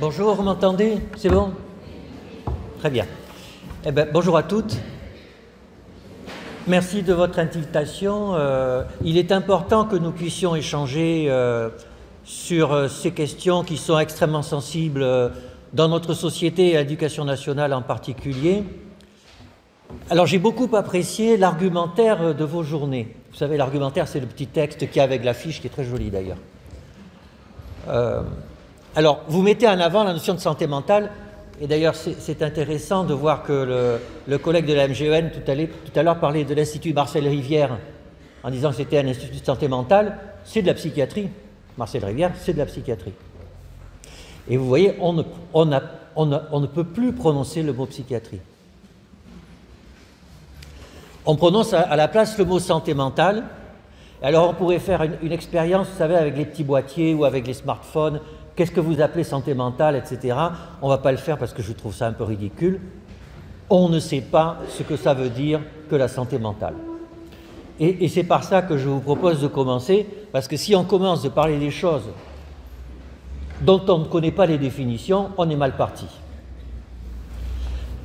Bonjour, vous m'entendez? C'est bon? Très bien. Eh bien, bonjour à toutes. Merci de votre invitation. Il est important que nous puissions échanger sur ces questions qui sont extrêmement sensibles dans notre société et à l'éducation nationale en particulier. Alors, j'ai beaucoup apprécié l'argumentaire de vos journées. Vous savez, l'argumentaire, c'est le petit texte qu'il y a avec l'affiche, qui est très joli d'ailleurs. Alors, vous mettez en avant la notion de santé mentale, et d'ailleurs, c'est intéressant de voir que le collègue de la MGEN tout à l'heure parlait de l'Institut Marcel Rivière, en disant que c'était un institut de santé mentale. C'est de la psychiatrie. Marcel Rivière, c'est de la psychiatrie. Et vous voyez, on ne peut plus prononcer le mot psychiatrie. On prononce à la place le mot santé mentale. Alors on pourrait faire une expérience, vous savez, avec les petits boîtiers ou avec les smartphones. Qu'est-ce que vous appelez santé mentale, etc. On ne va pas le faire parce que je trouve ça un peu ridicule. On ne sait pas ce que ça veut dire que la santé mentale. Et c'est par ça que je vous propose de commencer, parce que si on commence de parler des choses dont on ne connaît pas les définitions, on est mal parti.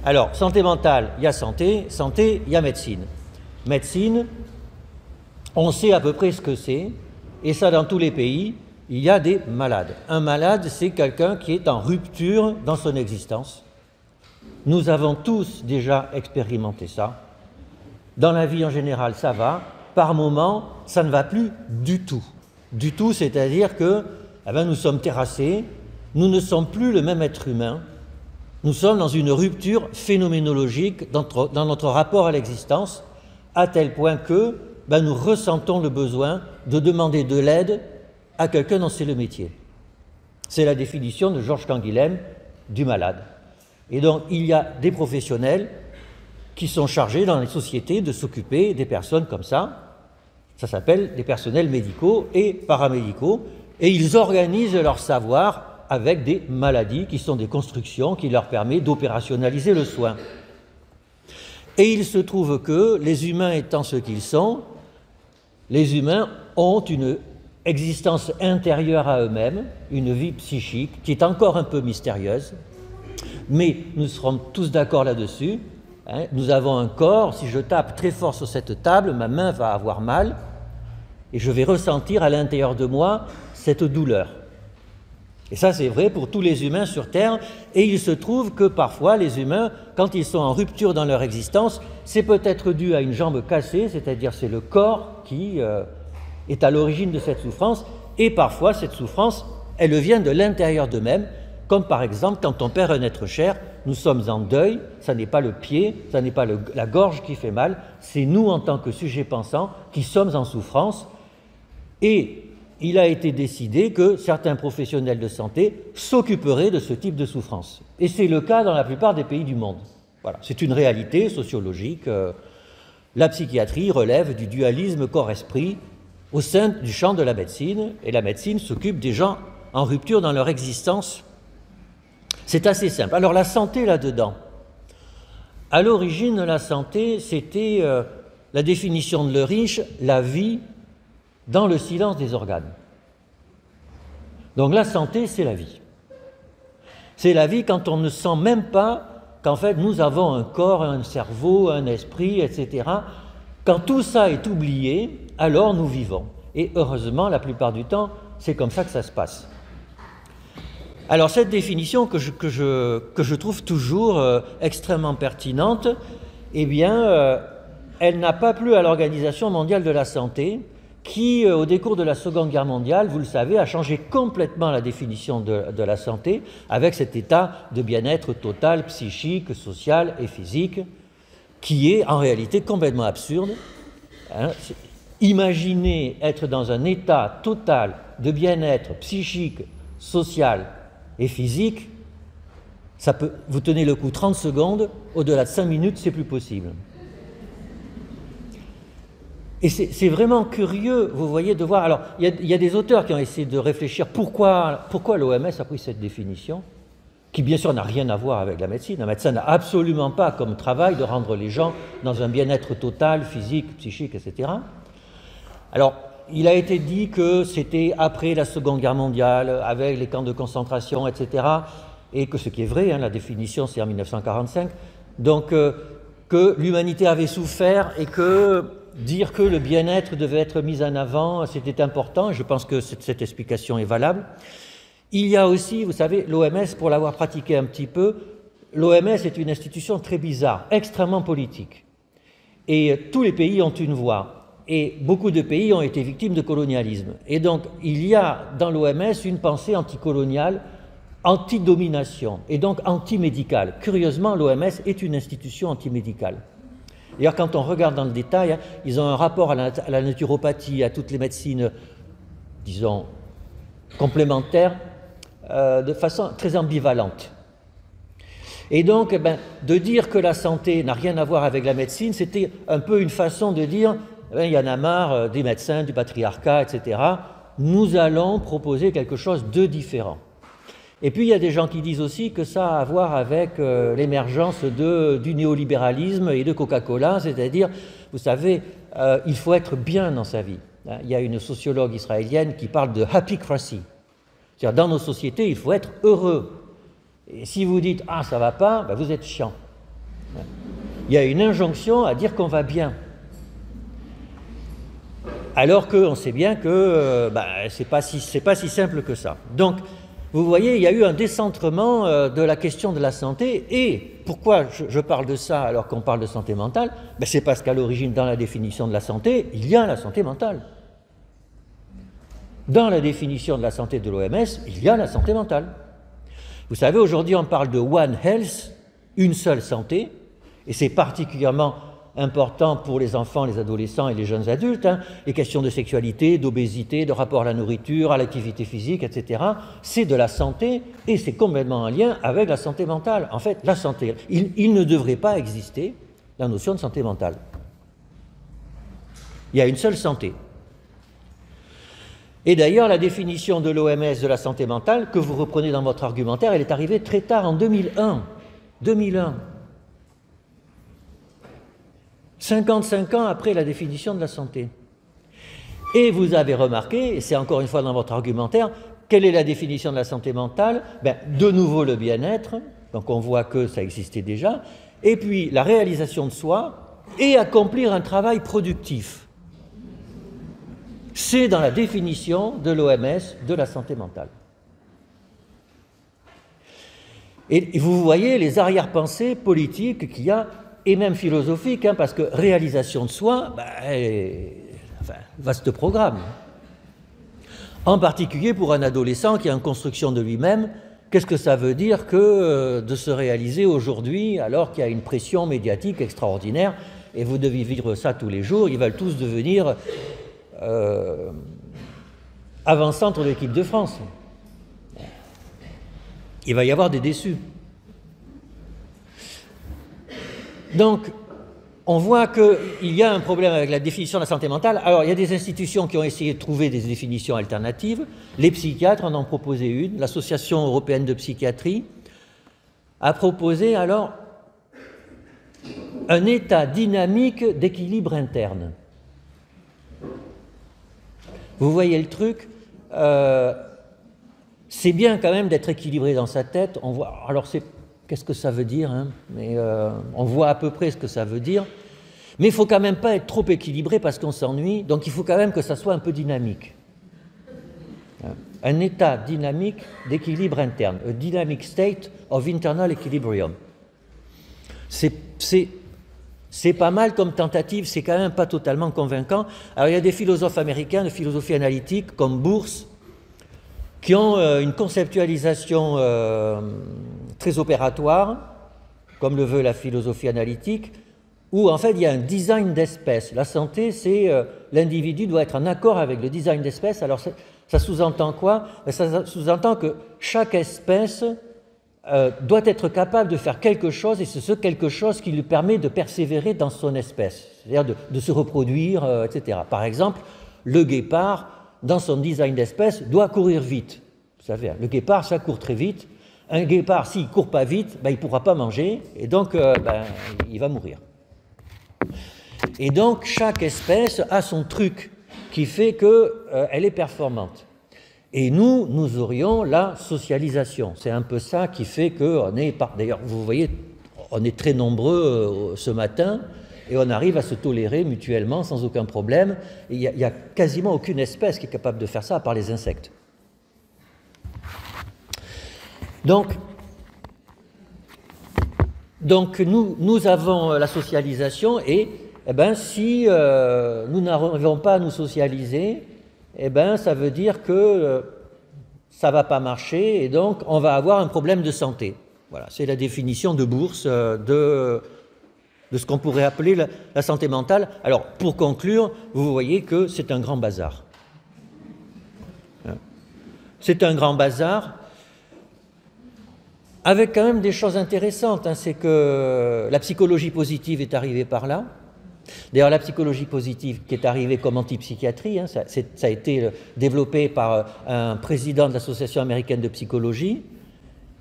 Alors, santé mentale, il y a santé, il y a médecine. Médecine, on sait à peu près ce que c'est, et ça dans tous les pays, il y a des malades. Un malade, c'est quelqu'un qui est en rupture dans son existence. Nous avons tous déjà expérimenté ça. Dans la vie en général, ça va. Par moments, ça ne va plus du tout. Du tout, c'est-à-dire que nous sommes terrassés, nous ne sommes plus le même être humain. Nous sommes dans une rupture phénoménologique dans notre rapport à l'existence, à tel point que nous ressentons le besoin de demander de l'aide à quelqu'un dont c'est le métier. C'est la définition de Georges Canguilhem du malade. Et donc, il y a des professionnels qui sont chargés dans les sociétés de s'occuper des personnes comme ça. Ça s'appelle des personnels médicaux et paramédicaux. Et ils organisent leur savoir avec des maladies qui sont des constructions qui leur permettent d'opérationnaliser le soin. Et il se trouve que, les humains étant ce qu'ils sont, les humains ont une existence intérieure à eux-mêmes, une vie psychique qui est encore un peu mystérieuse, mais nous serons tous d'accord là-dessus. Nous avons un corps, si je tape très fort sur cette table, ma main va avoir mal, et je vais ressentir à l'intérieur de moi cette douleur. Et ça, c'est vrai pour tous les humains sur Terre, et il se trouve que parfois, les humains, quand ils sont en rupture dans leur existence, c'est peut-être dû à une jambe cassée, c'est-à-dire c'est le corps qui est à l'origine de cette souffrance, et parfois, cette souffrance, elle vient de l'intérieur d'eux-mêmes, comme par exemple, quand on perd un être cher, nous sommes en deuil, ça n'est pas le pied, ça n'est pas la gorge qui fait mal, c'est nous, en tant que sujet pensant, qui sommes en souffrance, et il a été décidé que certains professionnels de santé s'occuperaient de ce type de souffrance. Et c'est le cas dans la plupart des pays du monde. Voilà, c'est une réalité sociologique. La psychiatrie relève du dualisme corps-esprit au sein du champ de la médecine, et la médecine s'occupe des gens en rupture dans leur existence. C'est assez simple. Alors la santé là-dedans. À l'origine, la santé, c'était la définition de Le Riche, la vie dans le silence des organes. Donc la santé, c'est la vie. C'est la vie quand on ne sent même pas qu'en fait nous avons un corps, un cerveau, un esprit, etc. Quand tout ça est oublié, alors nous vivons. Et heureusement, la plupart du temps, c'est comme ça que ça se passe. Alors cette définition que je trouve toujours extrêmement pertinente, eh bien, elle n'a pas plu à l'Organisation mondiale de la santé, qui, au décours de la Seconde Guerre mondiale, vous le savez, a changé complètement la définition de la santé, avec cet état de bien-être total, psychique, social et physique, qui est en réalité complètement absurde. Imaginez être dans un état total de bien-être psychique, social et physique, vous tenez le coup 30 secondes, au-delà de 5 minutes, c'est plus possible. Et c'est vraiment curieux, vous voyez, de voir. Alors, il y a des auteurs qui ont essayé de réfléchir pourquoi l'OMS a pris cette définition, qui bien sûr n'a rien à voir avec la médecine. La médecine n'a absolument pas comme travail de rendre les gens dans un bien-être total, physique, psychique, etc. Alors, il a été dit que c'était après la Seconde Guerre mondiale, avec les camps de concentration, etc., et que ce qui est vrai, hein, la définition c'est en 1945, donc que l'humanité avait souffert et que dire que le bien-être devait être mis en avant, c'était important, je pense que cette explication est valable. Il y a aussi, vous savez, l'OMS, pour l'avoir pratiqué un petit peu, l'OMS est une institution très bizarre, extrêmement politique. Et tous les pays ont une voix. Et beaucoup de pays ont été victimes de colonialisme. Et donc, il y a dans l'OMS une pensée anticoloniale, anti-domination, et donc anti-médicale. Curieusement, l'OMS est une institution anti-médicale. D'ailleurs, quand on regarde dans le détail, hein, ils ont un rapport à la naturopathie, à toutes les médecines, disons, complémentaires, de façon très ambivalente. Et donc, de dire que la santé n'a rien à voir avec la médecine, c'était un peu une façon de dire, il y en a marre des médecins, du patriarcat, etc. Nous allons proposer quelque chose de différent. Et puis, il y a des gens qui disent aussi que ça a à voir avec l'émergence du néolibéralisme et de Coca-Cola, c'est-à-dire, vous savez, il faut être bien dans sa vie. Il y a une sociologue israélienne qui parle de happycracy. C'est-à-dire, dans nos sociétés, il faut être heureux. Et si vous dites « Ah, ça ne va pas », vous êtes chiant. Il y a une injonction à dire qu'on va bien. Alors qu'on sait bien que ce n'est pas si simple que ça. Donc, vous voyez, il y a eu un décentrement de la question de la santé. Et pourquoi je parle de ça alors qu'on parle de santé mentale? C'est parce qu'à l'origine, dans la définition de la santé, il y a la santé mentale. Dans la définition de la santé de l'OMS, il y a la santé mentale. Vous savez, aujourd'hui, on parle de One Health, une seule santé, et c'est particulièrement important pour les enfants, les adolescents et les jeunes adultes, hein, les questions de sexualité, d'obésité, de rapport à la nourriture, à l'activité physique, etc. C'est de la santé et c'est complètement en lien avec la santé mentale. En fait, la santé, il ne devrait pas exister la notion de santé mentale. Il y a une seule santé. Et d'ailleurs, la définition de l'OMS de la santé mentale, que vous reprenez dans votre argumentaire, elle est arrivée très tard, en 2001. 2001. 55 ans après la définition de la santé. Et vous avez remarqué, et c'est encore une fois dans votre argumentaire, quelle est la définition de la santé mentale? De nouveau le bien-être, donc on voit que ça existait déjà, et puis la réalisation de soi et accomplir un travail productif. C'est dans la définition de l'OMS de la santé mentale. Et vous voyez les arrière-pensées politiques qu'il y a, et même philosophiques, hein, parce que réalisation de soi, vaste programme. En particulier pour un adolescent qui est en construction de lui-même, qu'est-ce que ça veut dire que de se réaliser aujourd'hui alors qu'il y a une pression médiatique extraordinaire, et vous devez vivre ça tous les jours, ils veulent tous devenir avant-centre de l'équipe de France. Il va y avoir des déçus. Donc, on voit qu'il y a un problème avec la définition de la santé mentale. Alors, il y a des institutions qui ont essayé de trouver des définitions alternatives. Les psychiatres en ont proposé une. L'Association européenne de psychiatrie a proposé alors un état dynamique d'équilibre interne. Vous voyez le truc, c'est bien quand même d'être équilibré dans sa tête. On voit, alors qu'est-ce que ça veut dire, hein, mais on voit à peu près ce que ça veut dire. Mais il ne faut quand même pas être trop équilibré parce qu'on s'ennuie, donc il faut quand même que ça soit un peu dynamique. Un état dynamique d'équilibre interne, a dynamic state of internal equilibrium. C'est pas mal comme tentative, c'est quand même pas totalement convaincant. Alors il y a des philosophes américains de philosophie analytique comme Bourse qui ont une conceptualisation très opératoire, comme le veut la philosophie analytique, où en fait il y a un design d'espèce. La santé, c'est l'individu doit être en accord avec le design d'espèce. Alors ça sous-entend quoi? Ça sous-entend que chaque espèce doit être capable de faire quelque chose, et c'est ce quelque chose qui lui permet de persévérer dans son espèce, c'est-à-dire de se reproduire, etc. Par exemple, le guépard, dans son design d'espèce, doit courir vite. Vous savez, le guépard, ça court très vite. Un guépard, s'il ne court pas vite, il ne pourra pas manger, et donc il va mourir. Et donc, chaque espèce a son truc qui fait qu'elle est performante. Et nous aurions la socialisation. C'est un peu ça qui fait qu'on est... D'ailleurs, vous voyez, on est très nombreux ce matin et on arrive à se tolérer mutuellement sans aucun problème. Il n'y a quasiment aucune espèce qui est capable de faire ça, à part les insectes. Donc nous avons la socialisation et si nous n'arrivons pas à nous socialiser, ça veut dire que ça ne va pas marcher et donc on va avoir un problème de santé. Voilà, c'est la définition de Bourse de ce qu'on pourrait appeler la santé mentale. Alors, pour conclure, vous voyez que c'est un grand bazar. C'est un grand bazar, avec quand même des choses intéressantes. C'est que la psychologie positive est arrivée par là. D'ailleurs, la psychologie positive qui est arrivée comme antipsychiatrie, ça a été développé par un président de l'Association américaine de psychologie,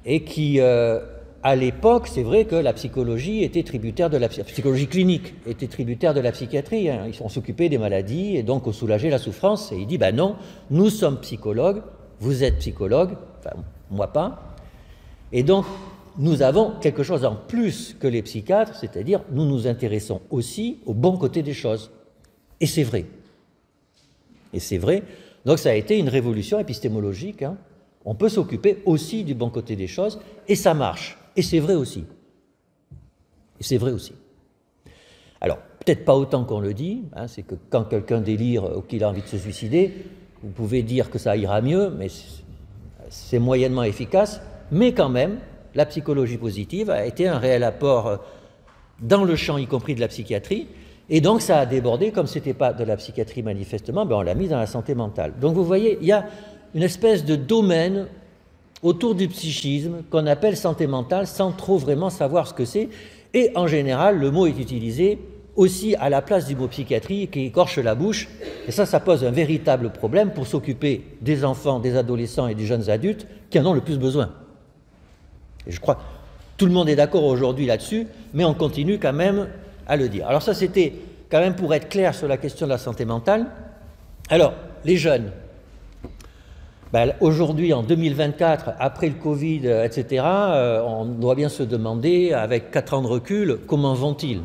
et qui, à l'époque, c'est vrai que la psychologie était tributaire de la psychologie clinique, était tributaire de la psychiatrie. On s'occupait des maladies et donc on soulageait la souffrance. Et il dit, non, nous sommes psychologues, vous êtes psychologues, enfin, moi pas. Et donc, nous avons quelque chose en plus que les psychiatres, c'est-à-dire nous nous intéressons aussi au bon côté des choses. Et c'est vrai. Et c'est vrai. Donc ça a été une révolution épistémologique. On peut s'occuper aussi du bon côté des choses, et ça marche. Et c'est vrai aussi. Et c'est vrai aussi. Alors, peut-être pas autant qu'on le dit, c'est que quand quelqu'un délire ou qu'il a envie de se suicider, vous pouvez dire que ça ira mieux, mais c'est moyennement efficace, mais quand même, la psychologie positive a été un réel apport dans le champ, y compris de la psychiatrie, et donc ça a débordé, comme ce n'était pas de la psychiatrie manifestement, on l'a mis dans la santé mentale. Donc vous voyez, il y a une espèce de domaine autour du psychisme qu'on appelle santé mentale sans trop vraiment savoir ce que c'est, et en général, le mot est utilisé aussi à la place du mot psychiatrie qui écorche la bouche, et ça pose un véritable problème pour s'occuper des enfants, des adolescents et des jeunes adultes qui en ont le plus besoin. Et je crois que tout le monde est d'accord aujourd'hui là-dessus, mais on continue quand même à le dire. Alors ça, c'était quand même pour être clair sur la question de la santé mentale. Alors, les jeunes, aujourd'hui, en 2024, après le Covid, etc., on doit bien se demander, avec 4 ans de recul, comment vont-ils?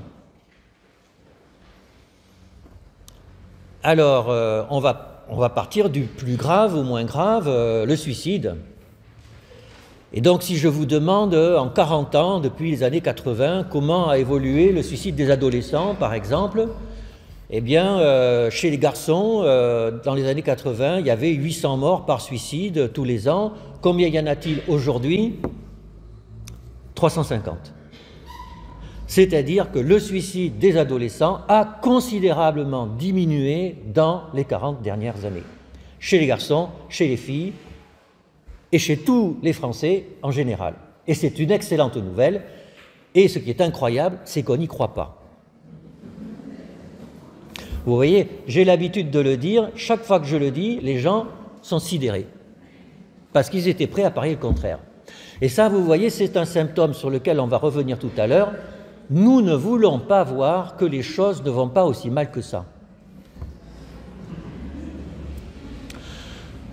Alors, on va partir du plus grave au moins grave, le suicide. Et donc, si je vous demande, en 40 ans, depuis les années 80, comment a évolué le suicide des adolescents, par exemple, eh bien, chez les garçons, dans les années 80, il y avait 800 morts par suicide tous les ans. Combien y en a-t-il aujourd'hui? 350. C'est-à-dire que le suicide des adolescents a considérablement diminué dans les 40 dernières années. Chez les garçons, chez les filles, et chez tous les Français en général. Et c'est une excellente nouvelle, et ce qui est incroyable, c'est qu'on n'y croit pas. Vous voyez, j'ai l'habitude de le dire, chaque fois que je le dis, les gens sont sidérés, parce qu'ils étaient prêts à parier le contraire. Et ça, vous voyez, c'est un symptôme sur lequel on va revenir tout à l'heure. Nous ne voulons pas voir que les choses ne vont pas aussi mal que ça.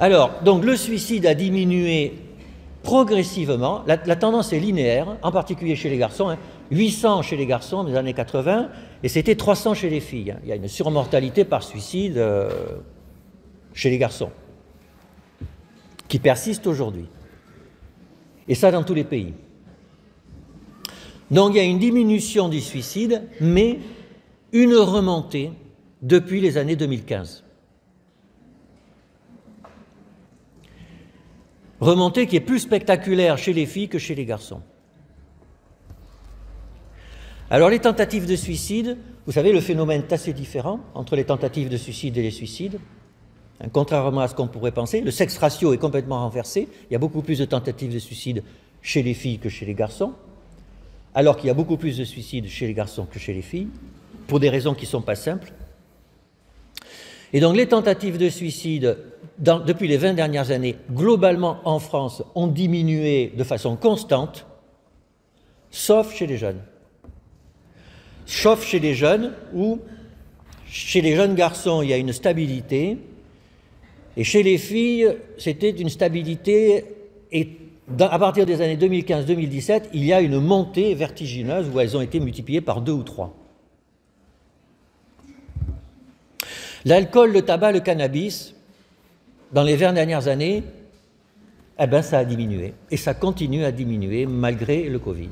Alors, donc le suicide a diminué progressivement, la tendance est linéaire, en particulier chez les garçons, 800 chez les garçons dans les années 80, et c'était 300 chez les filles. Il y a une surmortalité par suicide chez les garçons, qui persiste aujourd'hui. Et ça dans tous les pays. Donc il y a une diminution du suicide, mais une remontée depuis les années 2015. Remontée qui est plus spectaculaire chez les filles que chez les garçons. Alors les tentatives de suicide, vous savez, le phénomène est assez différent entre les tentatives de suicide et les suicides. Contrairement à ce qu'on pourrait penser, le sexe ratio est complètement renversé. Il y a beaucoup plus de tentatives de suicide chez les filles que chez les garçons, alors qu'il y a beaucoup plus de suicides chez les garçons que chez les filles, pour des raisons qui ne sont pas simples. Et donc les tentatives de suicide, depuis les 20 dernières années, globalement en France, ont diminué de façon constante, sauf chez les jeunes. Sauf chez les jeunes où, Chez les jeunes garçons, il y a une stabilité, et chez les filles, c'était une stabilité, et à partir des années 2015-2017, il y a une montée vertigineuse où elles ont été multipliées par 2 ou 3. L'alcool, le tabac, le cannabis, dans les 20 dernières années, eh ben, ça a diminué, et ça continue à diminuer malgré le Covid.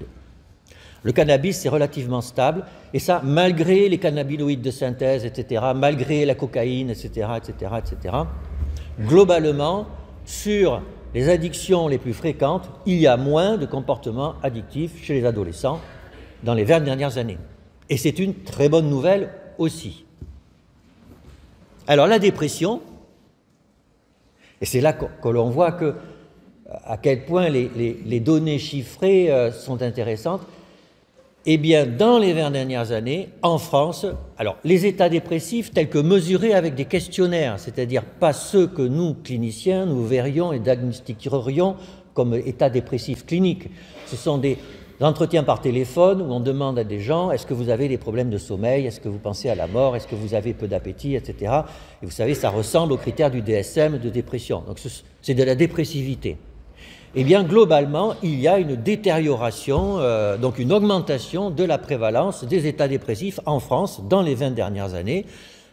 Le cannabis, c'est relativement stable, et ça, malgré les cannabinoïdes de synthèse, etc., malgré la cocaïne, etc., etc., etc., globalement, sur les addictions les plus fréquentes, il y a moins de comportements addictifs chez les adolescents dans les 20 dernières années. Et c'est une très bonne nouvelle aussi. Alors la dépression, et c'est là que l'on voit à quel point les données chiffrées sont intéressantes, eh bien, dans les 20 dernières années, en France, alors les états dépressifs tels que mesurés avec des questionnaires, c'est-à-dire pas ceux que nous, cliniciens, nous verrions et diagnostiquerions comme état dépressif clinique. Ce sont des entretiens par téléphone où on demande à des gens « Est-ce que vous avez des problèmes de sommeil? Est-ce que vous pensez à la mort? Est-ce que vous avez peu d'appétit ?» etc. Et vous savez, ça ressemble aux critères du DSM de dépression. Donc c'est de la dépressivité. Eh bien, globalement, il y a une détérioration, donc une augmentation de la prévalence des états dépressifs en France dans les 20 dernières années.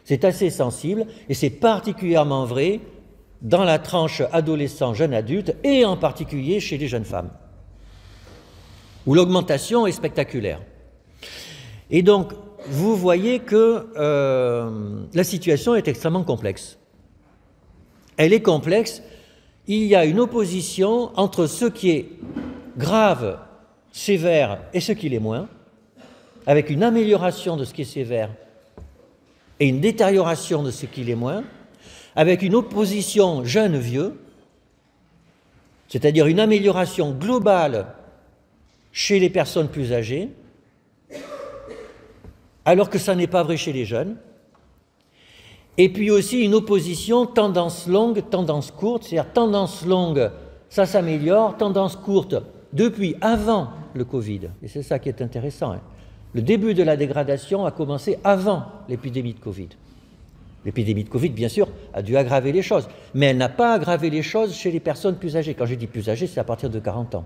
C'est assez sensible et c'est particulièrement vrai dans la tranche adolescent, jeune adulte et en particulier chez les jeunes femmes, où l'augmentation est spectaculaire. Et donc, vous voyez que la situation est extrêmement complexe. Elle est complexe. Il y a une opposition entre ce qui est grave, sévère et ce qui l'est moins, avec une amélioration de ce qui est sévère et une détérioration de ce qui l'est moins, avec une opposition jeune-vieux, c'est-à-dire une amélioration globale chez les personnes plus âgées, alors que ça n'est pas vrai chez les jeunes. Et puis aussi une opposition tendance longue, tendance courte, c'est-à-dire tendance longue, ça s'améliore, tendance courte, depuis avant le Covid. Et c'est ça qui est intéressant. Hein. Le début de la dégradation a commencé avant l'épidémie de Covid. L'épidémie de Covid, bien sûr, a dû aggraver les choses, mais elle n'a pas aggravé les choses chez les personnes plus âgées. Quand je dis plus âgées, c'est à partir de 40 ans.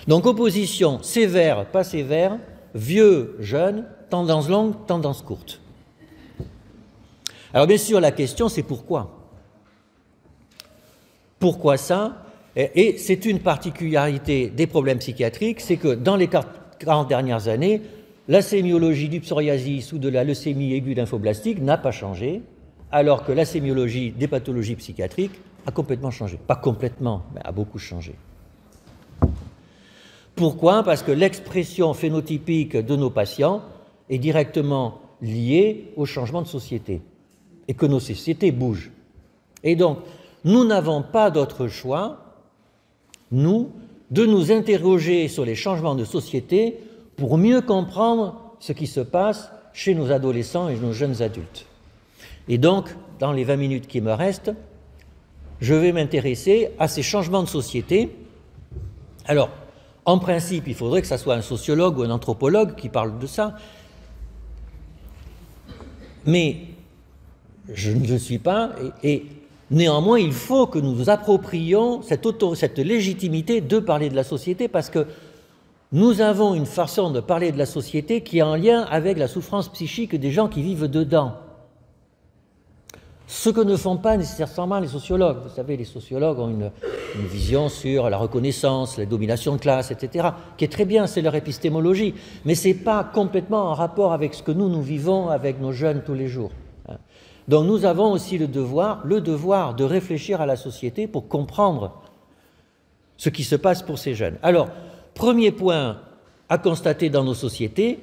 Donc opposition sévère, pas sévère, vieux, jeune, tendance longue, tendance courte. Alors bien sûr, la question c'est pourquoi? Pourquoi ça? Et c'est une particularité des problèmes psychiatriques, c'est que dans les 40 dernières années, la sémiologie du psoriasis ou de la leucémie aiguë lymphoblastique n'a pas changé, alors que la sémiologie des pathologies psychiatriques a complètement changé. Pas complètement, mais a beaucoup changé. Pourquoi? Parce que l'expression phénotypique de nos patients est directement liée au changement de société et que nos sociétés bougent. Et donc, nous n'avons pas d'autre choix, nous, de nous interroger sur les changements de société pour mieux comprendre ce qui se passe chez nos adolescents et nos jeunes adultes. Et donc, dans les 20 minutes qui me restent, je vais m'intéresser à ces changements de société. Alors, en principe, il faudrait que ce soit un sociologue ou un anthropologue qui parle de ça. Mais je ne le suis pas, et néanmoins, il faut que nous nous approprions cette légitimité de parler de la société, parce que nous avons une façon de parler de la société qui est en lien avec la souffrance psychique des gens qui vivent dedans. Ce que ne font pas nécessairement les sociologues. Vous savez, les sociologues ont une vision sur la reconnaissance, la domination de classe, etc., qui est très bien, c'est leur épistémologie, mais ce n'est pas complètement en rapport avec ce que nous vivons avec nos jeunes tous les jours. Donc nous avons aussi le devoir de réfléchir à la société pour comprendre ce qui se passe pour ces jeunes. Alors, premier point à constater dans nos sociétés,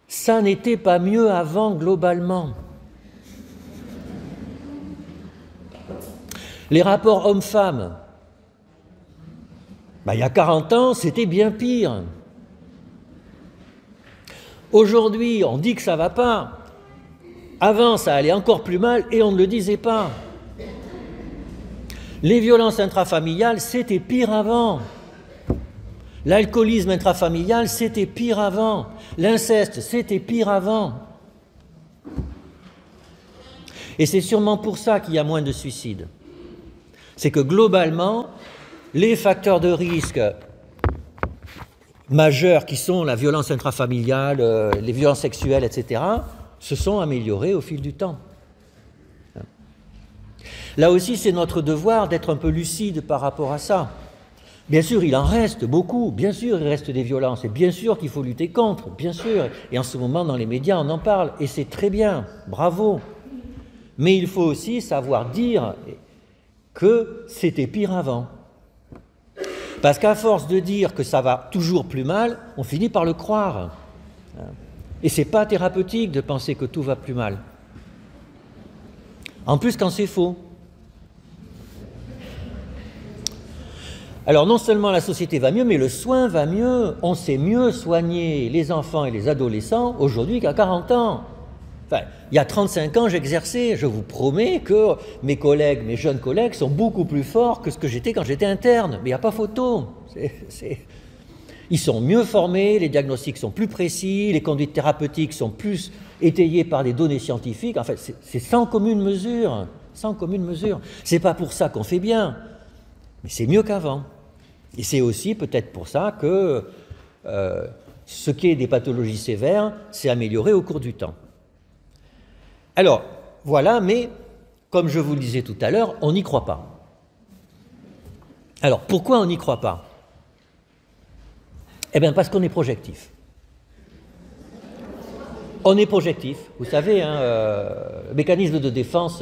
ça n'était pas mieux avant globalement. Les rapports hommes-femmes, il y a 40 ans, c'était bien pire. Aujourd'hui, on dit que ça ne va pas. Avant, ça allait encore plus mal et on ne le disait pas. Les violences intrafamiliales, c'était pire avant. L'alcoolisme intrafamilial, c'était pire avant. L'inceste, c'était pire avant. Et c'est sûrement pour ça qu'il y a moins de suicides. C'est que globalement, les facteurs de risque majeurs qui sont la violence intrafamiliale, les violences sexuelles, etc., se sont améliorés au fil du temps. Là aussi, c'est notre devoir d'être un peu lucide par rapport à ça. Bien sûr, il en reste beaucoup, bien sûr, il reste des violences, et bien sûr qu'il faut lutter contre, bien sûr. Et en ce moment, dans les médias, on en parle, et c'est très bien, bravo. Mais il faut aussi savoir dire que c'était pire avant. Parce qu'à force de dire que ça va toujours plus mal, on finit par le croire. Et ce n'est pas thérapeutique de penser que tout va plus mal. En plus, quand c'est faux. Alors non seulement la société va mieux, mais le soin va mieux. On sait mieux soigner les enfants et les adolescents aujourd'hui qu'à 40 ans. Enfin, il y a 35 ans, j'exerçais. Je vous promets que mes collègues, mes jeunes collègues, sont beaucoup plus forts que ce que j'étais quand j'étais interne. Mais il n'y a pas photo. Ils sont mieux formés, les diagnostics sont plus précis, les conduites thérapeutiques sont plus étayées par des données scientifiques. Enfin, c'est sans commune mesure. Sans commune mesure. Ce n'est pas pour ça qu'on fait bien. Mais c'est mieux qu'avant. Et c'est aussi peut-être pour ça que ce qui est des pathologies sévères s'est amélioré au cours du temps. Alors, voilà, mais comme je vous le disais tout à l'heure, on n'y croit pas. Alors, pourquoi on n'y croit pas? Eh bien, parce qu'on est projectif. On est projectif. Vous savez, le mécanisme de défense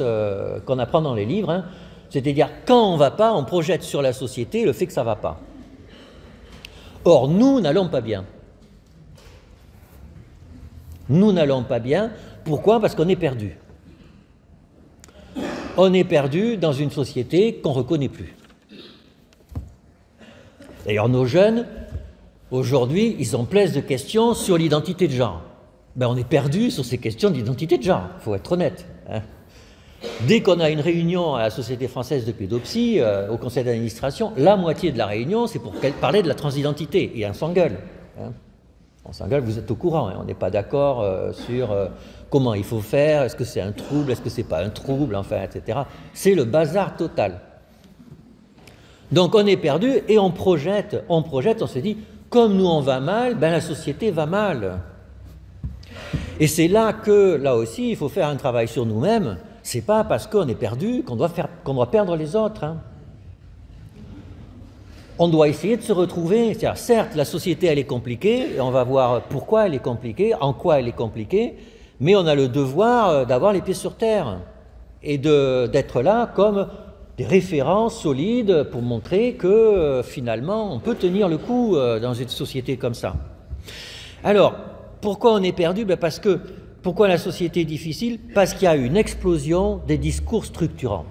qu'on apprend dans les livres, hein, c'est-à-dire, quand on ne va pas, on projette sur la société le fait que ça ne va pas. Or, nous n'allons pas bien. Nous n'allons pas bien. Pourquoi? Parce qu'on est perdu. On est perdu dans une société qu'on ne reconnaît plus. D'ailleurs, nos jeunes, aujourd'hui, ils ont plein de questions sur l'identité de genre. Ben, on est perdu sur ces questions d'identité de genre, il faut être honnête. Hein. Dès qu'on a une réunion à la Société française de pédopsie, au conseil d'administration, la moitié de la réunion, c'est pour parler de la transidentité. Et on s'engueule. Hein. On s'engueule, vous êtes au courant. Hein. On n'est pas d'accord sur comment il faut faire, est-ce que c'est un trouble, est-ce que c'est pas un trouble, enfin, etc. C'est le bazar total. Donc on est perdu et on projette, on se dit, comme nous on va mal, ben la société va mal. Et c'est là que, là aussi, il faut faire un travail sur nous-mêmes. C'est pas parce qu'on est perdu qu'on doit perdre les autres. Hein. On doit essayer de se retrouver. C'est-à-dire, certes, la société, elle est compliquée, et on va voir pourquoi elle est compliquée, en quoi elle est compliquée, mais on a le devoir d'avoir les pieds sur terre et d'être là comme des références solides pour montrer que, finalement, on peut tenir le coup dans une société comme ça. Alors, pourquoi on est perdu? Parce que pourquoi la société est difficile? Parce qu'il y a une explosion des discours structurants.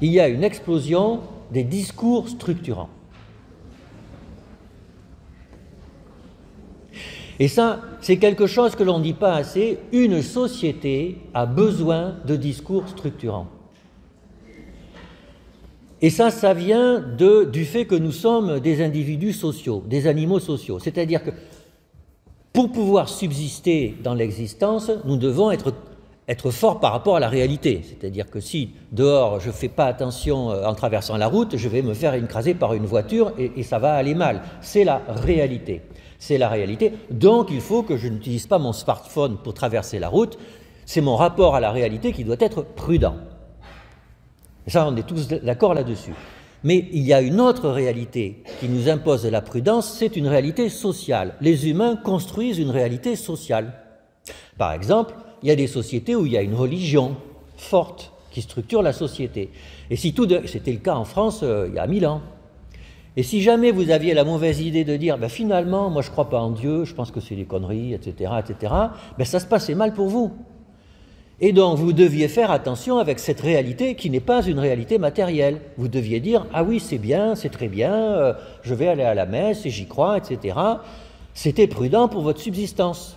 Il y a une explosion des discours structurants. Et ça, c'est quelque chose que l'on ne dit pas assez. Une société a besoin de discours structurants. Et ça vient du fait que nous sommes des individus sociaux, des animaux sociaux. C'est-à-dire que pour pouvoir subsister dans l'existence, nous devons être forts par rapport à la réalité. C'est-à-dire que si dehors je ne fais pas attention en traversant la route, je vais me faire écraser par une voiture et ça va aller mal. C'est la réalité. C'est la réalité. Donc il faut que je n'utilise pas mon smartphone pour traverser la route. C'est mon rapport à la réalité qui doit être prudent. Ça, on est tous d'accord là-dessus. Mais il y a une autre réalité qui nous impose de la prudence, c'est une réalité sociale. Les humains construisent une réalité sociale. Par exemple, il y a des sociétés où il y a une religion forte qui structure la société. Et si c'était le cas en France il y a 1000 ans. Et si jamais vous aviez la mauvaise idée de dire finalement, moi je ne crois pas en Dieu, je pense que c'est des conneries, etc., ça se passait mal pour vous. Et donc, vous deviez faire attention avec cette réalité qui n'est pas une réalité matérielle. Vous deviez dire, ah oui, c'est bien, c'est très bien, je vais aller à la messe et j'y crois, etc. C'était prudent pour votre subsistance.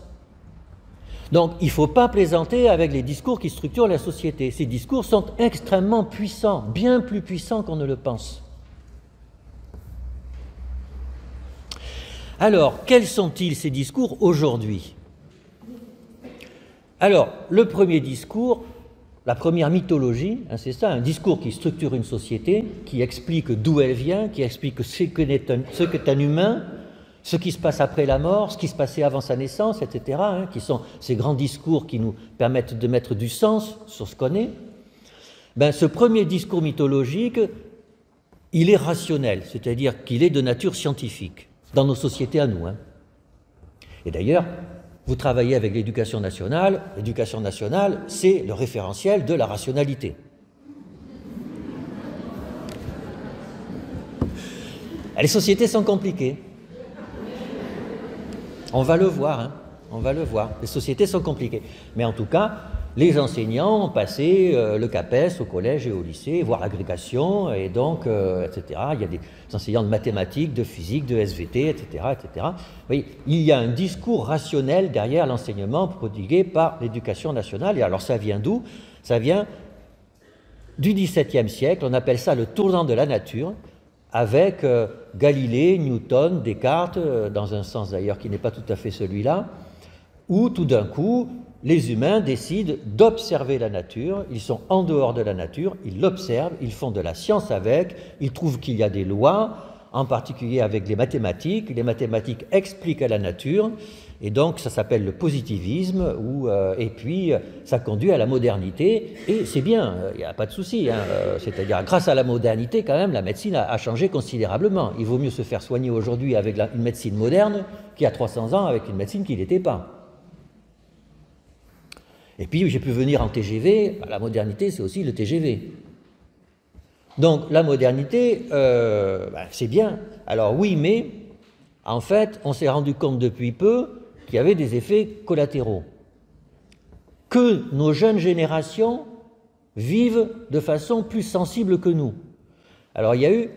Donc, il ne faut pas plaisanter avec les discours qui structurent la société. Ces discours sont extrêmement puissants, bien plus puissants qu'on ne le pense. Alors, quels sont-ils ces discours aujourd'hui? Alors, le premier discours, la première mythologie, hein, c'est ça, un discours qui structure une société, qui explique d'où elle vient, qui explique ce qu'est un humain, ce qui se passe après la mort, ce qui se passait avant sa naissance, etc., hein, qui sont ces grands discours qui nous permettent de mettre du sens sur ce qu'on est. Ben, ce premier discours mythologique, il est rationnel, c'est-à-dire qu'il est de nature scientifique, dans nos sociétés à nous. Hein. Et d'ailleurs, vous travaillez avec l'éducation nationale, c'est le référentiel de la rationalité. Les sociétés sont compliquées. On va le voir, hein, on va le voir. Les sociétés sont compliquées. Mais en tout cas, les enseignants ont passé le CAPES au collège et au lycée, voire l'agrégation, et donc, etc. Il y a des enseignants de mathématiques, de physique, de SVT, etc., etc. Vous voyez, il y a un discours rationnel derrière l'enseignement prodigué par l'éducation nationale. Et alors, ça vient d'où? Ça vient du XVIIe siècle. On appelle ça le tournant de la nature, avec Galilée, Newton, Descartes, dans un sens d'ailleurs qui n'est pas tout à fait celui-là, où tout d'un coup, les humains décident d'observer la nature, ils sont en dehors de la nature, ils l'observent, ils font de la science avec, ils trouvent qu'il y a des lois, en particulier avec les mathématiques expliquent à la nature, et donc ça s'appelle le positivisme, et puis ça conduit à la modernité, et c'est bien, il n'y a pas de souci, hein, c'est-à-dire grâce à la modernité quand même, la médecine a changé considérablement. Il vaut mieux se faire soigner aujourd'hui avec une médecine moderne qu'il y a 300 ans avec une médecine qui n'était pas. Et puis j'ai pu venir en TGV, la modernité c'est aussi le TGV. Donc la modernité, c'est bien. Alors oui, mais en fait on s'est rendu compte depuis peu qu'il y avait des effets collatéraux. Que nos jeunes générations vivent de façon plus sensible que nous. Alors il y a eu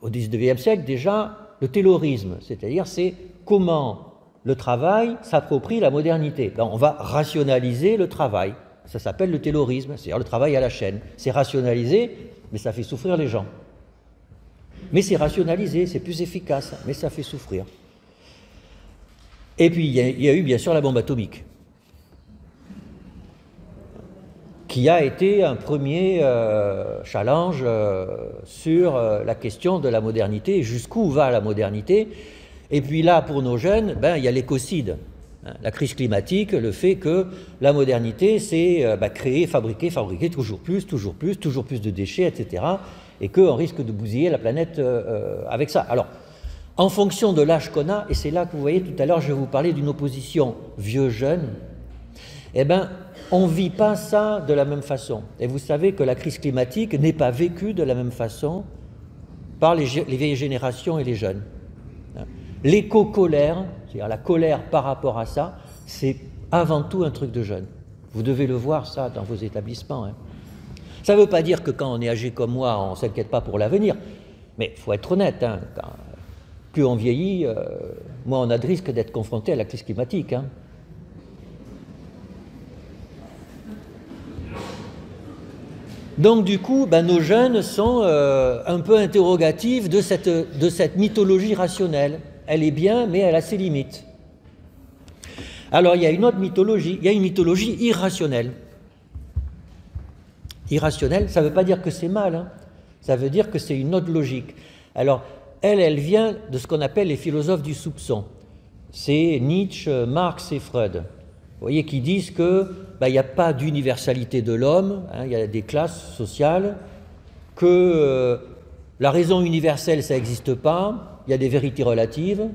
au XIXe siècle déjà le taylorisme, c'est-à-dire c'est comment le travail s'approprie la modernité. Donc, on va rationaliser le travail. Ça s'appelle le taylorisme, c'est-à-dire le travail à la chaîne. C'est rationalisé, mais ça fait souffrir les gens. Mais c'est rationalisé, c'est plus efficace, mais ça fait souffrir. Et puis, il y a eu bien sûr la bombe atomique, qui a été un premier challenge sur la question de la modernité, jusqu'où va la modernité. Et puis là, pour nos jeunes, il y a l'écocide. La crise climatique, le fait que la modernité, c'est créer, fabriquer toujours plus de déchets, etc. Et qu'on risque de bousiller la planète avec ça. Alors, en fonction de l'âge qu'on a, et c'est là que vous voyez, tout à l'heure, je vais vous parler d'une opposition vieux-jeune, on ne vit pas ça de la même façon. Et vous savez que la crise climatique n'est pas vécue de la même façon par les vieilles générations et les jeunes. L'éco-colère, c'est-à-dire la colère par rapport à ça, c'est avant tout un truc de jeune. Vous devez le voir, ça, dans vos établissements. Hein. Ça ne veut pas dire que quand on est âgé comme moi, on ne s'inquiète pas pour l'avenir. Mais il faut être honnête, hein, plus on vieillit, moins on a de risque d'être confronté à la crise climatique. Hein. Donc du coup, nos jeunes sont un peu interrogatifs de cette mythologie rationnelle. Elle est bien, mais elle a ses limites. Alors il y a une autre mythologie, il y a une mythologie irrationnelle. Irrationnelle, ça ne veut pas dire que c'est mal, hein. Ça veut dire que c'est une autre logique. Alors elle vient de ce qu'on appelle les philosophes du soupçon. C'est Nietzsche, Marx et Freud. Vous voyez, qui disent qu'il n'y a pas d'universalité de l'homme, hein, il y a des classes sociales, que la raison universelle, ça n'existe pas, il y a des vérités relatives,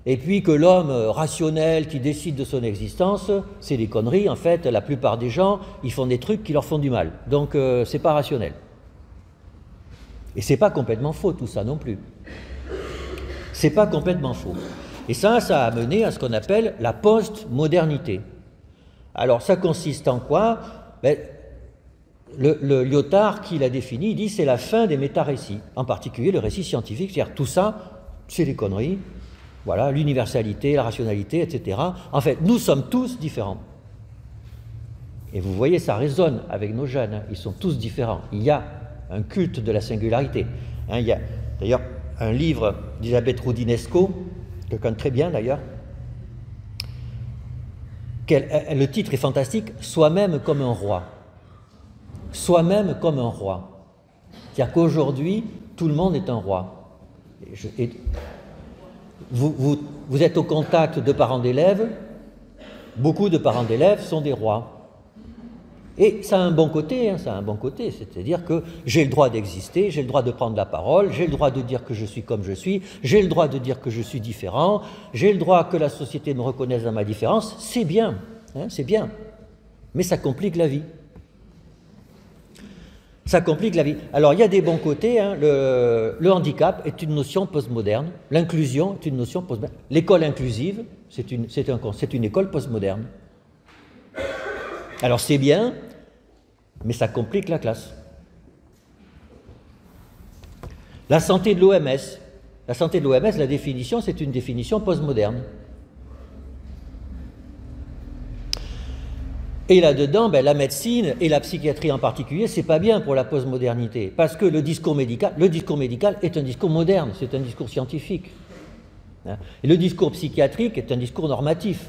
et puis que l'homme rationnel qui décide de son existence, c'est des conneries. En fait, la plupart des gens, ils font des trucs qui leur font du mal. Donc, c'est pas rationnel. Et c'est pas complètement faux, tout ça non plus. C'est pas complètement faux. Et ça a mené à ce qu'on appelle la post-modernité. Alors, ça consiste en quoi? Le Lyotard, qui l'a défini, dit c'est la fin des méta-récits, en particulier le récit scientifique, c'est-à-dire tout ça, c'est des conneries, voilà, l'universalité, la rationalité, etc. En fait, nous sommes tous différents. Et vous voyez, ça résonne avec nos jeunes, hein. Ils sont tous différents. Il y a un culte de la singularité. Hein, il y a d'ailleurs un livre d'Elisabeth Roudinesco quelqu'un de très bien d'ailleurs. Le titre est fantastique, Soi-même comme un roi. Soi-même comme un roi. C'est-à-dire qu'aujourd'hui, tout le monde est un roi. Vous êtes au contact de parents d'élèves, beaucoup de parents d'élèves sont des rois. Et ça a un bon côté, c'est-à-dire que j'ai le droit d'exister, j'ai le droit de prendre la parole, j'ai le droit de dire que je suis comme je suis, j'ai le droit de dire que je suis différent, j'ai le droit que la société me reconnaisse dans ma différence, c'est bien, c'est bien. Mais ça complique la vie. Ça complique la vie. Alors il y a des bons côtés, le handicap est une notion postmoderne, l'inclusion est une notion postmoderne, l'école inclusive, c'est une école postmoderne. Alors c'est bien, mais ça complique la classe. La santé de l'OMS. La santé de l'OMS, la définition, c'est une définition postmoderne. Et là-dedans, la médecine et la psychiatrie en particulier, c'est pas bien pour la postmodernité, parce que le discours médical est un discours moderne, c'est un discours scientifique. Et le discours psychiatrique est un discours normatif.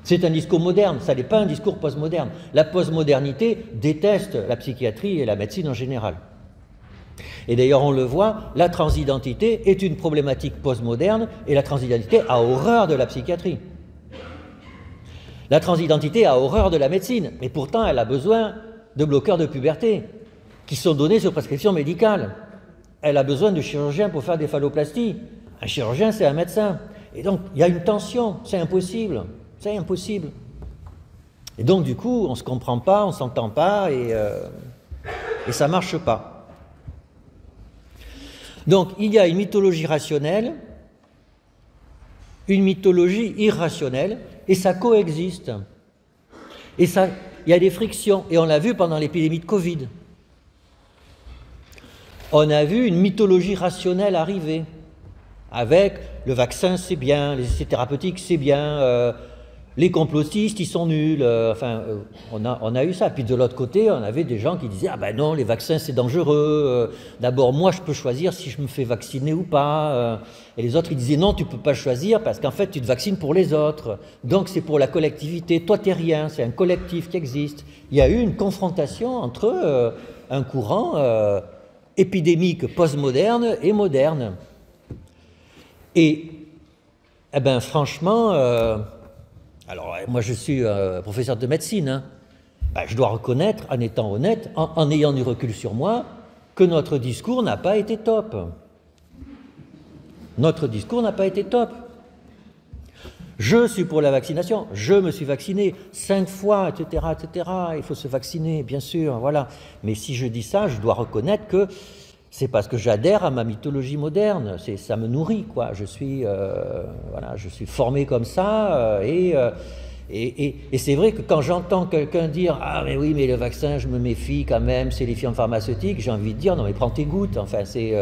C'est un discours moderne, ça n'est pas un discours postmoderne. La postmodernité déteste la psychiatrie et la médecine en général. Et d'ailleurs, on le voit, la transidentité est une problématique postmoderne et la transidentité a horreur de la psychiatrie. La transidentité a horreur de la médecine, mais pourtant elle a besoin de bloqueurs de puberté qui sont donnés sur prescription médicale. Elle a besoin de chirurgiens pour faire des phalloplasties. Un chirurgien, c'est un médecin. Et donc, il y a une tension, c'est impossible. C'est impossible. Et donc, du coup, on ne se comprend pas, on ne s'entend pas et ça ne marche pas. Donc, il y a une mythologie rationnelle, une mythologie irrationnelle, et ça coexiste. Et ça, il y a des frictions, et on l'a vu pendant l'épidémie de Covid. On a vu une mythologie rationnelle arriver, avec le vaccin, c'est bien, les essais thérapeutiques, c'est bien, les complotistes, ils sont nuls, on a eu ça. Puis de l'autre côté, on avait des gens qui disaient « Ah ben non, les vaccins, c'est dangereux. D'abord, moi, je peux choisir si je me fais vacciner ou pas. » Et les autres, ils disaient « Non, tu ne peux pas choisir parce qu'en fait, tu te vaccines pour les autres. Donc, c'est pour la collectivité. Toi, tu n'es rien. C'est un collectif qui existe. » Il y a eu une confrontation entre un courant épidémique postmoderne et moderne. Et, eh ben, franchement... Alors, moi, je suis professeur de médecine. Je dois reconnaître, en étant honnête, en ayant du recul sur moi, que notre discours n'a pas été top. Notre discours n'a pas été top. Je suis pour la vaccination, je me suis vacciné 5 fois, etc., etc. Il faut se vacciner, bien sûr, voilà. Mais si je dis ça, je dois reconnaître que c'est parce que j'adhère à ma mythologie moderne, ça me nourrit, quoi. Je suis formé comme ça, et c'est vrai que quand j'entends quelqu'un dire « Ah mais oui, mais le vaccin, je me méfie quand même, c'est les firmes pharmaceutiques », j'ai envie de dire « Non mais prends tes gouttes, enfin c'est...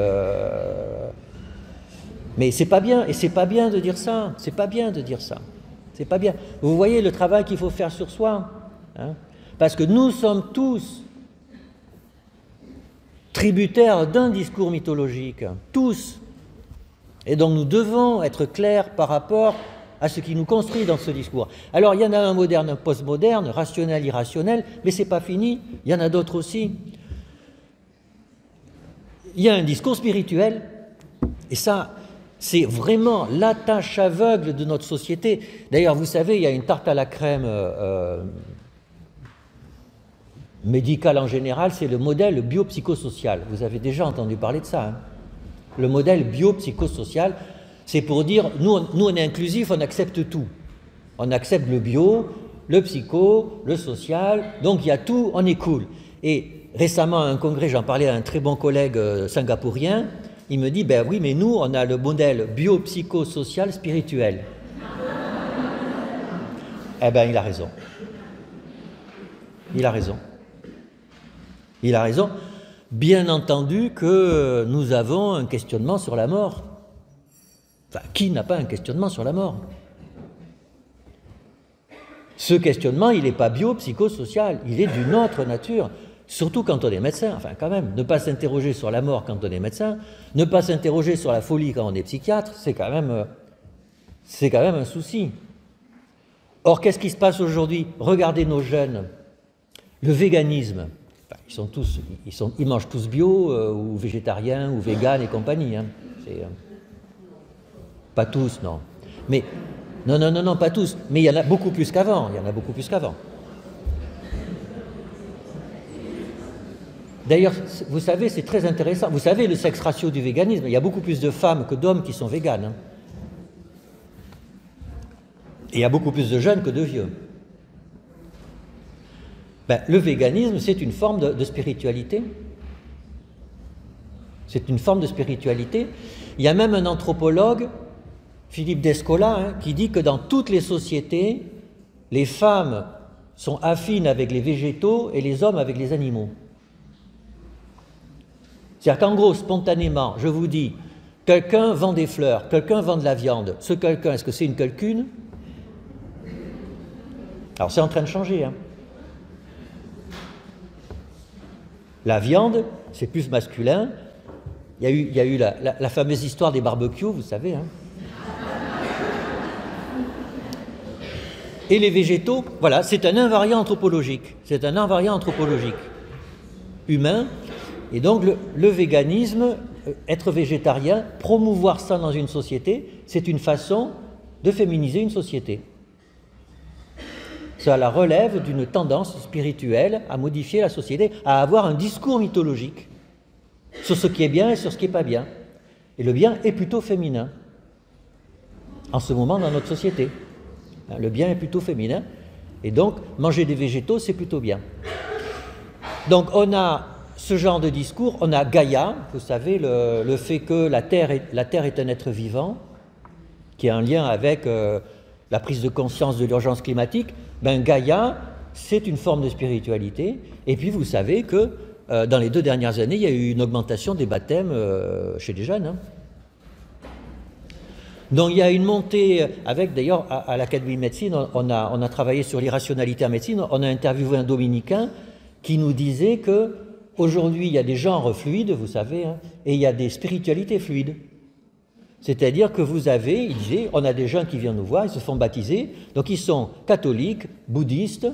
Mais c'est pas bien, et c'est pas bien de dire ça, c'est pas bien de dire ça, c'est pas bien. Vous voyez le travail qu'il faut faire sur soi, parce que nous sommes tous tributaires d'un discours mythologique, tous. Et donc nous devons être clairs par rapport à ce qui nous construit dans ce discours. Alors il y en a un moderne, un postmoderne, rationnel, irrationnel, mais c'est pas fini, il y en a d'autres aussi. Il y a un discours spirituel, et ça, c'est vraiment la tâche aveugle de notre société. D'ailleurs, vous savez, il y a une tarte à la crème médicale en général, c'est le modèle biopsychosocial. Vous avez déjà entendu parler de ça. Le modèle biopsychosocial, c'est pour dire, nous on est inclusif, on accepte tout. On accepte le bio, le psycho, le social, donc il y a tout, on est cool. Et récemment, à un congrès, j'en parlais à un très bon collègue singapourien, il me dit, ben oui, mais nous, on a le modèle biopsychosocial spirituel. Eh ben, il a raison. Il a raison. Il a raison. Bien entendu que nous avons un questionnement sur la mort. Enfin, qui n'a pas un questionnement sur la mort? Ce questionnement, il n'est pas biopsychosocial, il est d'une autre nature. Surtout quand on est médecin, enfin quand même, ne pas s'interroger sur la mort quand on est médecin, ne pas s'interroger sur la folie quand on est psychiatre, c'est quand même un souci. Or, qu'est-ce qui se passe aujourd'hui? Regardez nos jeunes. Le véganisme, enfin, ils mangent tous bio, ou végétariens, ou véganes et compagnie. Hein. Pas tous, non. Mais, non, pas tous. Mais il y en a beaucoup plus qu'avant. D'ailleurs, vous savez, c'est très intéressant. Vous savez, le sexe ratio du véganisme, il y a beaucoup plus de femmes que d'hommes qui sont véganes. Hein. Et il y a beaucoup plus de jeunes que de vieux. Le véganisme, c'est une forme de spiritualité. C'est une forme de spiritualité. Il y a même un anthropologue, Philippe Descola, hein, qui dit que dans toutes les sociétés, les femmes sont affines avec les végétaux et les hommes avec les animaux. C'est-à-dire qu'en gros, spontanément, je vous dis, quelqu'un vend des fleurs, quelqu'un vend de la viande. Ce quelqu'un, est-ce que c'est une quelqu'une? Alors c'est en train de changer. Hein. La viande, c'est plus masculin. Il y a eu la fameuse histoire des barbecues, vous savez. Hein. Et les végétaux, voilà, c'est un invariant anthropologique. C'est un invariant anthropologique humain. Et donc le véganisme, être végétarien, promouvoir ça dans une société, c'est une façon de féminiser une société. Cela relève d'une tendance spirituelle à modifier la société, à avoir un discours mythologique sur ce qui est bien et sur ce qui n'est pas bien. Et le bien est plutôt féminin, en ce moment dans notre société. Le bien est plutôt féminin, et donc manger des végétaux, c'est plutôt bien. Donc on a ce genre de discours, on a Gaïa, vous savez, le fait que la Terre est un être vivant, qui a un lien avec la prise de conscience de l'urgence climatique. Gaïa, c'est une forme de spiritualité. Et puis vous savez que dans les 2 dernières années, il y a eu une augmentation des baptêmes chez les jeunes. Hein. Donc il y a une montée, avec d'ailleurs à l'Académie de médecine, on a travaillé sur l'irrationalité en médecine, on a interviewé un dominicain qui nous disait que aujourd'hui il y a des genres fluides, vous savez, hein, et il y a des spiritualités fluides. C'est-à-dire que vous avez, il disait, on a des gens qui viennent nous voir, ils se font baptiser, donc ils sont catholiques, bouddhistes,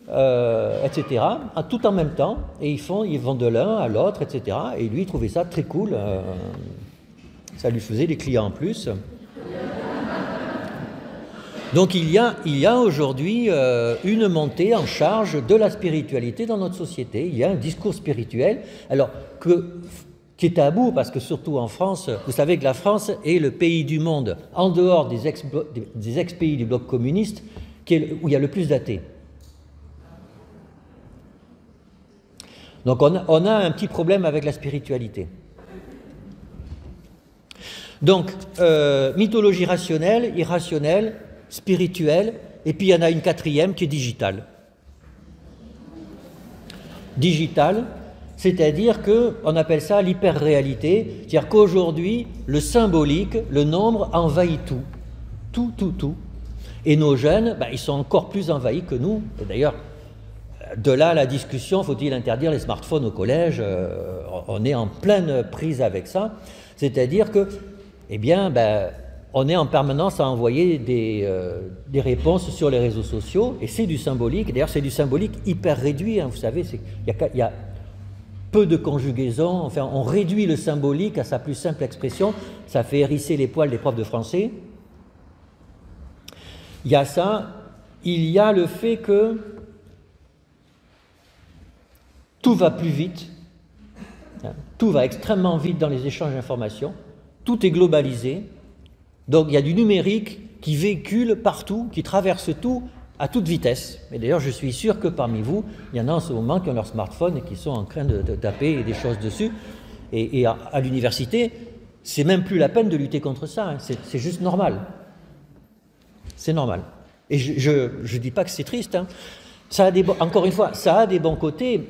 etc., tout en même temps, et ils vont de l'un à l'autre, etc., et lui il trouvait ça très cool, ça lui faisait des clients en plus. Donc il y a aujourd'hui une montée en charge de la spiritualité dans notre société. Il y a un discours spirituel, alors qui est tabou, parce que surtout en France, vous savez que la France est le pays du monde, en dehors des ex-pays du bloc communiste, où il y a le plus d'athées. Donc on a un petit problème avec la spiritualité. Donc, mythologie rationnelle, irrationnelle, spirituelle, et puis il y en a une quatrième qui est digitale. Digitale, c'est-à-dire qu'on appelle ça l'hyper-réalité, c'est-à-dire qu'aujourd'hui, le symbolique, le nombre envahit tout. Tout. Et nos jeunes, ils sont encore plus envahis que nous. Et d'ailleurs, de là la discussion, faut-il interdire les smartphones au collège? On est en pleine prise avec ça. C'est-à-dire que, on est en permanence à envoyer des réponses sur les réseaux sociaux, et c'est du symbolique. D'ailleurs, c'est du symbolique hyper réduit. Hein, vous savez, il y a peu de conjugaisons. Enfin, on réduit le symbolique à sa plus simple expression. Ça fait hérisser les poils des profs de français. Il y a ça. Il y a le fait que tout va plus vite. Tout va extrêmement vite dans les échanges d'informations. Tout est globalisé. Donc il y a du numérique qui véhicule partout, qui traverse tout à toute vitesse. Et d'ailleurs, je suis sûr que parmi vous, il y en a en ce moment qui ont leur smartphone et qui sont en train de taper des choses dessus. Et à l'université, c'est même plus la peine de lutter contre ça. Hein. C'est juste normal. C'est normal. Et je dis pas que c'est triste. Hein. Encore une fois, ça a des bons côtés.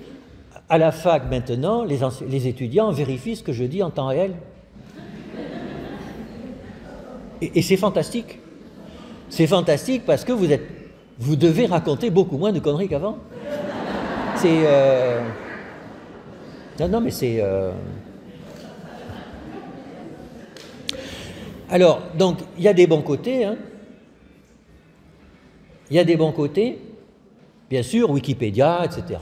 À la fac, maintenant, les étudiants vérifient ce que je dis en temps réel. Et c'est fantastique. C'est fantastique parce que vous devez raconter beaucoup moins de conneries qu'avant. Non, non, mais c'est... Alors, donc, il y a des bons côtés, hein. Il y a des bons côtés, bien sûr, Wikipédia, etc.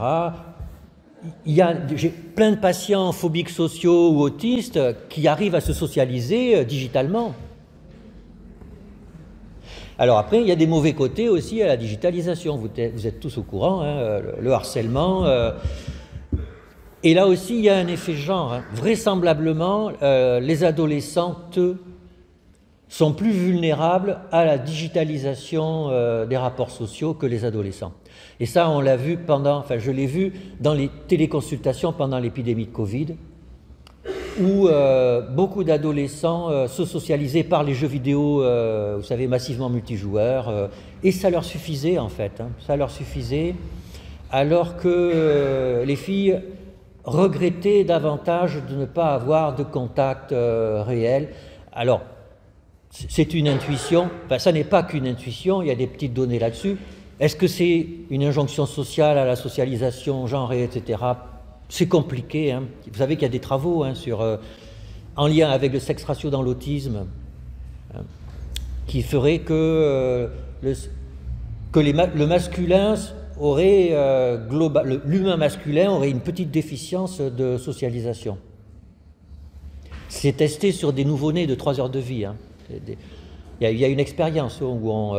J'ai plein de patients phobiques sociaux ou autistes qui arrivent à se socialiser digitalement. Alors après, il y a des mauvais côtés aussi à la digitalisation. Vous êtes tous au courant, hein, le harcèlement. Et là aussi, il y a un effet genre. Hein. Vraisemblablement, les adolescentes sont plus vulnérables à la digitalisation des rapports sociaux que les adolescents. Et ça, on l'a vu je l'ai vu dans les téléconsultations pendant l'épidémie de Covid, où beaucoup d'adolescents se socialisaient par les jeux vidéo, vous savez, massivement multijoueurs, et ça leur suffisait en fait, hein, ça leur suffisait, alors que les filles regrettaient davantage de ne pas avoir de contact réel. Alors, c'est une intuition, enfin ça n'est pas qu'une intuition, il y a des petites données là-dessus. Est-ce que c'est une injonction sociale à la socialisation genrée, etc. C'est compliqué, hein. Vous savez qu'il y a des travaux hein, en lien avec le sexe ratio dans l'autisme, hein, qui ferait que le masculin aurait, l'humain masculin aurait une petite déficience de socialisation. C'est testé sur des nouveau-nés de 3 heures de vie, hein. Il y a une expérience où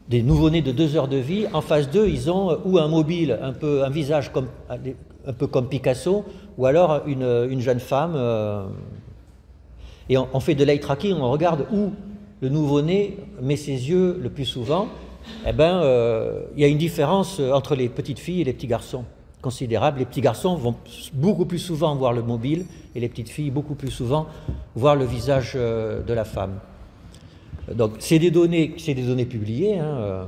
des nouveau-nés de 2 heures de vie, en phase 2, ils ont ou un mobile, un visage un peu comme Picasso, ou alors une jeune femme. Et on fait de l'eye tracking, on regarde où le nouveau-né met ses yeux le plus souvent. Eh bien, il y a une différence entre les petites filles et les petits garçons considérable. Les petits garçons vont beaucoup plus souvent voir le mobile et les petites filles beaucoup plus souvent voir le visage de la femme. Donc c'est des données publiées, hein.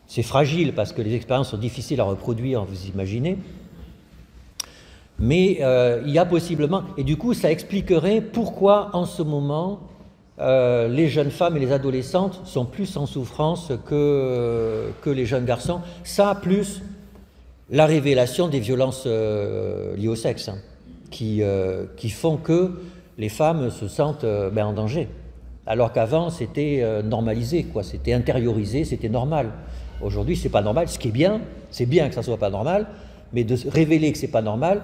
C'est fragile parce que les expériences sont difficiles à reproduire, vous imaginez. Mais il y a possiblement, et du coup ça expliquerait pourquoi en ce moment les jeunes femmes et les adolescentes sont plus en souffrance que les jeunes garçons. Ça, plus la révélation des violences liées au sexe, hein, qui font que les femmes se sentent en danger. Alors qu'avant, c'était normalisé, quoi. C'était intériorisé, c'était normal. Aujourd'hui, c'est pas normal. Ce qui est bien, c'est bien que ça soit pas normal, mais de révéler que c'est pas normal,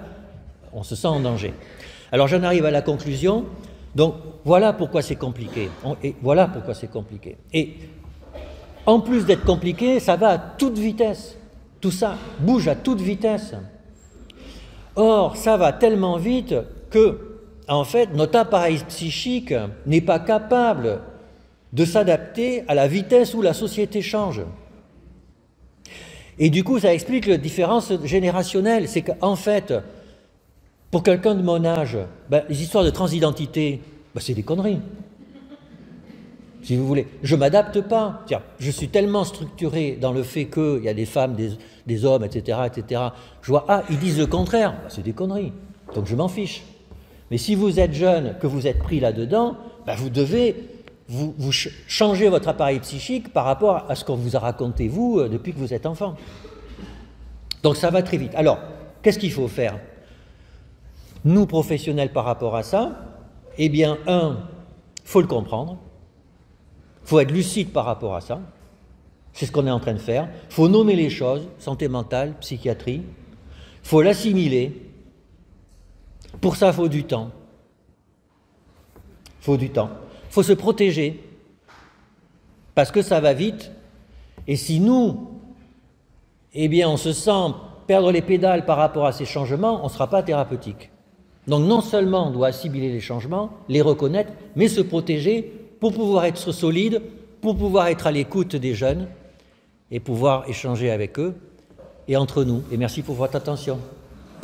on se sent en danger. Alors j'en arrive à la conclusion. Donc voilà pourquoi c'est compliqué. Voilà pourquoi c'est compliqué. Et en plus d'être compliqué, ça va à toute vitesse. Tout ça bouge à toute vitesse. Or, ça va tellement vite que, en fait, notre appareil psychique n'est pas capable de s'adapter à la vitesse où la société change. Et du coup, ça explique la différence générationnelle. C'est qu'en fait, pour quelqu'un de mon âge, les histoires de transidentité, c'est des conneries. Si vous voulez, je ne m'adapte pas. Je suis tellement structuré dans le fait qu'il y a des femmes, des hommes, etc., etc. Je vois, ils disent le contraire. C'est des conneries. Donc je m'en fiche. Mais si vous êtes jeune, que vous êtes pris là-dedans, vous devez vous changer votre appareil psychique par rapport à ce qu'on vous a raconté, vous, depuis que vous êtes enfant. Donc ça va très vite. Alors, qu'est-ce qu'il faut faire? Nous, professionnels, par rapport à ça, eh bien, il faut le comprendre. Il faut être lucide par rapport à ça. C'est ce qu'on est en train de faire. Il faut nommer les choses, santé mentale, psychiatrie. Il faut l'assimiler. Pour ça, il faut du temps. Il faut du temps. Il faut se protéger. Parce que ça va vite. Et si nous, on se sent perdre les pédales par rapport à ces changements, on ne sera pas thérapeutique. Donc non seulement on doit assimiler les changements, les reconnaître, mais se protéger pour pouvoir être solide, pour pouvoir être à l'écoute des jeunes et pouvoir échanger avec eux et entre nous. Et merci pour votre attention.